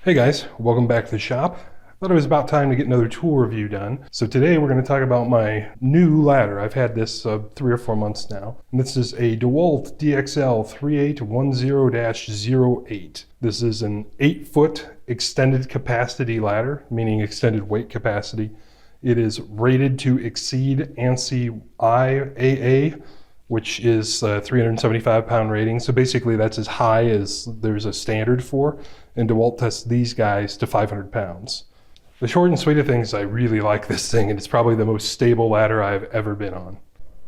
Hey guys, welcome back to the shop. I thought it was about time to get another tool review done. So today we're going to talk about my new ladder. I've had this 3 or 4 months now. And this is a DeWalt DXL 3810-08. This is an 8-foot extended capacity ladder, meaning extended weight capacity. It is rated to exceed ANSI IAA, which is a 375-pound rating. So basically that's as high as there's a standard for, and DeWalt tests these guys to 500 pounds. The short and sweet of things, I really like this thing, and it's probably the most stable ladder I've ever been on.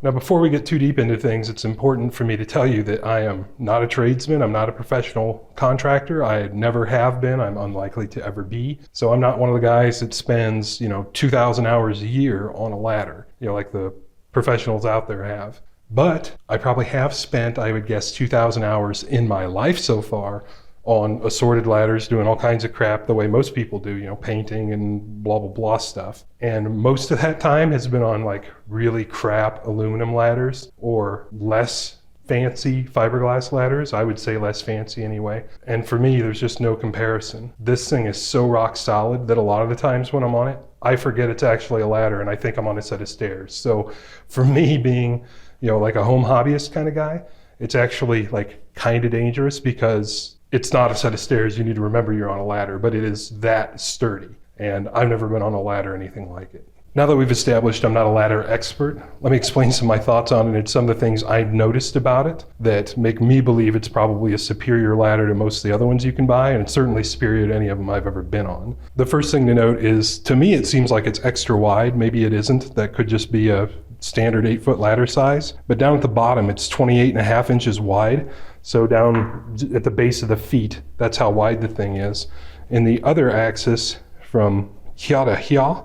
Now, before we get too deep into things, it's important for me to tell you that I am not a tradesman. I'm not a professional contractor. I never have been. I'm unlikely to ever be. So I'm not one of the guys that spends, 2,000 hours a year on a ladder, like the professionals out there have. But I probably have spent, I would guess, 2,000 hours in my life so far on assorted ladders, doing all kinds of crap the way most people do, painting and blah, blah, blah stuff. And most of that time has been on like really crap aluminum ladders or less fancy fiberglass ladders. I would say less fancy anyway. And for me, there's just no comparison. This thing is so rock solid that a lot of the times when I'm on it, I forget it's actually a ladder and I think I'm on a set of stairs. So for me being like a home hobbyist kind of guy, it's actually like kind of dangerous because it's not a set of stairs. You need to remember you're on a ladder, but it is that sturdy. And I've never been on a ladder or anything like it. Now that we've established I'm not a ladder expert, let me explain some of my thoughts on it and some of the things I've noticed about it that make me believe it's probably a superior ladder to most of the other ones you can buy, and it's certainly superior to any of them I've ever been on. The first thing to note is, to me, it seems like it's extra wide. Maybe it isn't. That could just be a standard 8-foot ladder size. But down at the bottom, it's 28.5 inches wide. So down at the base of the feet, that's how wide the thing is. In the other axis, from here to here,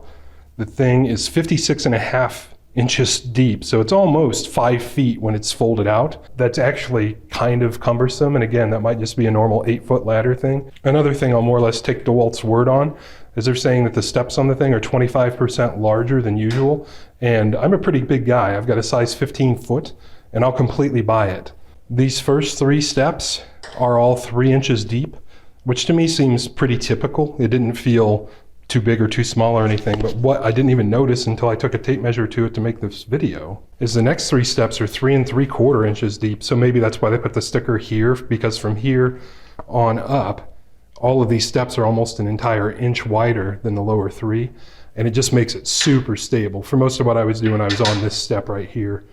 the thing is 56.5 inches deep. So it's almost 5 feet when it's folded out. That's actually kind of cumbersome. And again, that might just be a normal 8-foot ladder thing. Another thing I'll more or less take DeWalt's word on is they're saying that the steps on the thing are 25% larger than usual. And I'm a pretty big guy. I've got a size 15 foot and I'll completely buy it. These first 3 steps are all 3 inches deep, which to me seems pretty typical. It didn't feel too big or too small or anything, but what I didn't even notice until I took a tape measure to it to make this video is the next 3 steps are 3 3/4 inches deep. So maybe that's why they put the sticker here, because from here on up, all of these steps are almost an entire inch wider than the lower 3. And it just makes it super stable. For most of what I was doing, I was on this step right here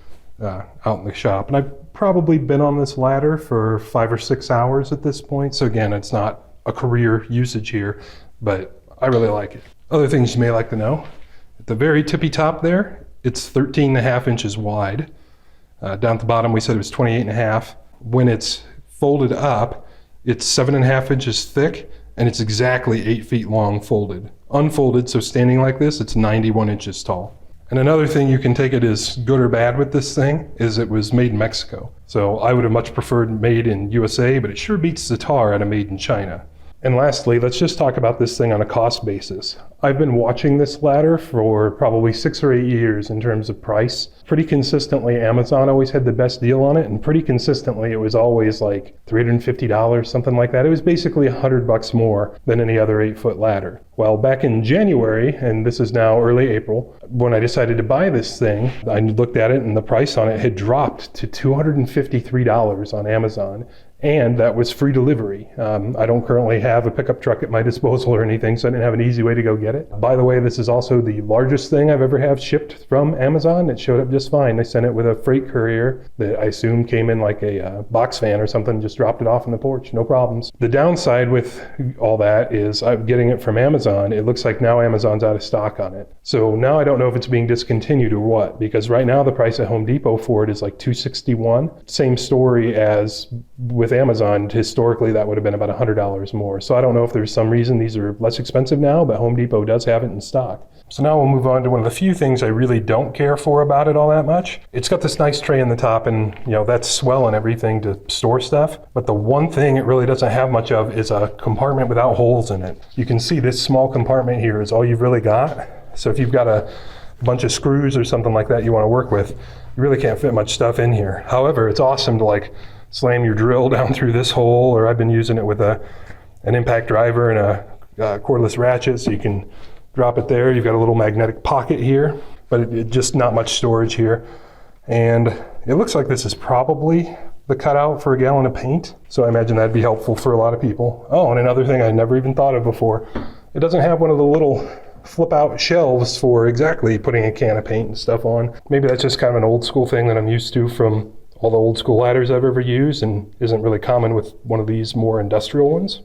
out in the shop. And I've probably been on this ladder for 5 or 6 hours at this point. So again, it's not a career usage here, but I really like it. Other things you may like to know, at the very tippy top there, it's 13.5 inches wide. Down at the bottom, we said it was 28.5. When it's folded up, it's 7.5 inches thick, and it's exactly 8 feet long folded. Unfolded, so standing like this, it's 91 inches tall. And another thing you can take it as good or bad with this thing is it was made in Mexico. So I would have much preferred made in USA, but it sure beats the tar out of made in China. And lastly, let's just talk about this thing on a cost basis. I've been watching this ladder for probably 6 or 8 years in terms of price. Pretty consistently, Amazon always had the best deal on it, and pretty consistently, it was always like $350, something like that. It was basically $100 more than any other 8-foot ladder. Well, back in January, and this is now early April, when I decided to buy this thing, I looked at it and the price on it had dropped to $253 on Amazon. And that was free delivery. I don't currently have a pickup truck at my disposal or anything, so I didn't have an easy way to go get it. By the way, this is also the largest thing I've ever had shipped from Amazon. It showed up just fine. They sent it with a freight courier that I assume came in like a box van or something, just dropped it off on the porch, no problems. The downside with all that is I'm getting it from Amazon. It looks like now Amazon's out of stock on it. So now I don't know if it's being discontinued or what, because right now the price at Home Depot for it is like $261. Same story as with Amazon. Historically, that would have been about $100 more. So I don't know if there's some reason these are less expensive now, but Home Depot does have it in stock. So now we'll move on to one of the few things I really don't care for about it all that much. It's got this nice tray in the top, and that's swell and everything to store stuff. But the one thing it really doesn't have much of is a compartment without holes in it. You can see this small compartment here is all you've really got. So if you've got a bunch of screws or something like that you want to work with, you really can't fit much stuff in here. However, it's awesome to like slam your drill down through this hole, or I've been using it with an impact driver and a cordless ratchet, so you can drop it there. You've got a little magnetic pocket here, but it just not much storage here. And it looks like this is probably the cutout for a gallon of paint, so I imagine that'd be helpful for a lot of people. Oh, and another thing I never even thought of before, it doesn't have one of the little flip out shelves for exactly putting a can of paint and stuff on. Maybe that's just kind of an old school thing that I'm used to from all the old school ladders I've ever used and isn't really common with one of these more industrial ones.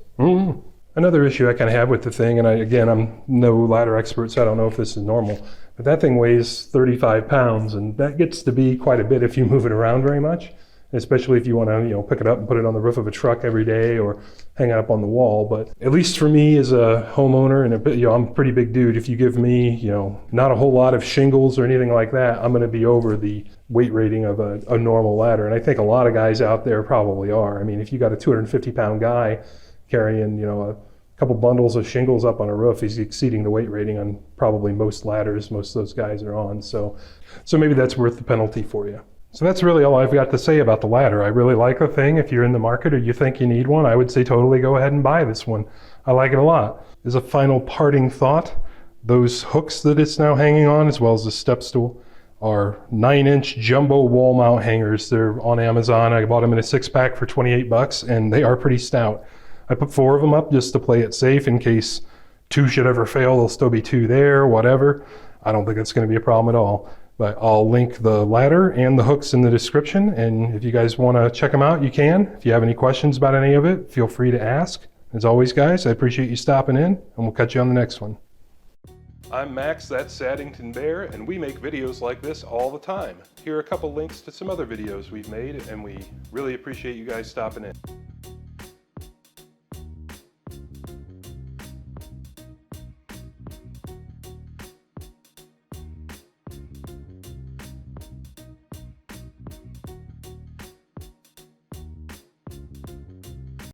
Another issue I kind of have with the thing, and again, I'm no ladder expert, so I don't know if this is normal, but that thing weighs 35 pounds, and that gets to be quite a bit if you move it around very much, especially if you want to, pick it up and put it on the roof of a truck every day or hang it up on the wall. But at least for me as a homeowner, and I'm a pretty big dude, if you give me, not a whole lot of shingles or anything like that, I'm going to be over the weight rating of a normal ladder. And I think a lot of guys out there probably are. I mean, if you got a 250-pound guy carrying, a couple bundles of shingles up on a roof, he's exceeding the weight rating on probably most ladders most of those guys are on. So maybe that's worth the penalty for you. So that's really all I've got to say about the ladder. I really like the thing. If you're in the market or you think you need one, I would say totally go ahead and buy this one. I like it a lot. As a final parting thought, those hooks that it's now hanging on, as well as the step stool, are 9-inch jumbo wall mount hangers. They're on Amazon. I bought them in a 6-pack for 28 bucks, and they are pretty stout. I put 4 of them up just to play it safe in case 2 should ever fail. There'll still be 2 there, whatever. I don't think it's going to be a problem at all. But I'll link the ladder and the hooks in the description, and if you guys want to check them out, you can. If you have any questions about any of it, feel free to ask. As always, guys, I appreciate you stopping in, and we'll catch you on the next one. I'm Max, that's Saddington Bear, and we make videos like this all the time. Here are a couple links to some other videos we've made, and we really appreciate you guys stopping in.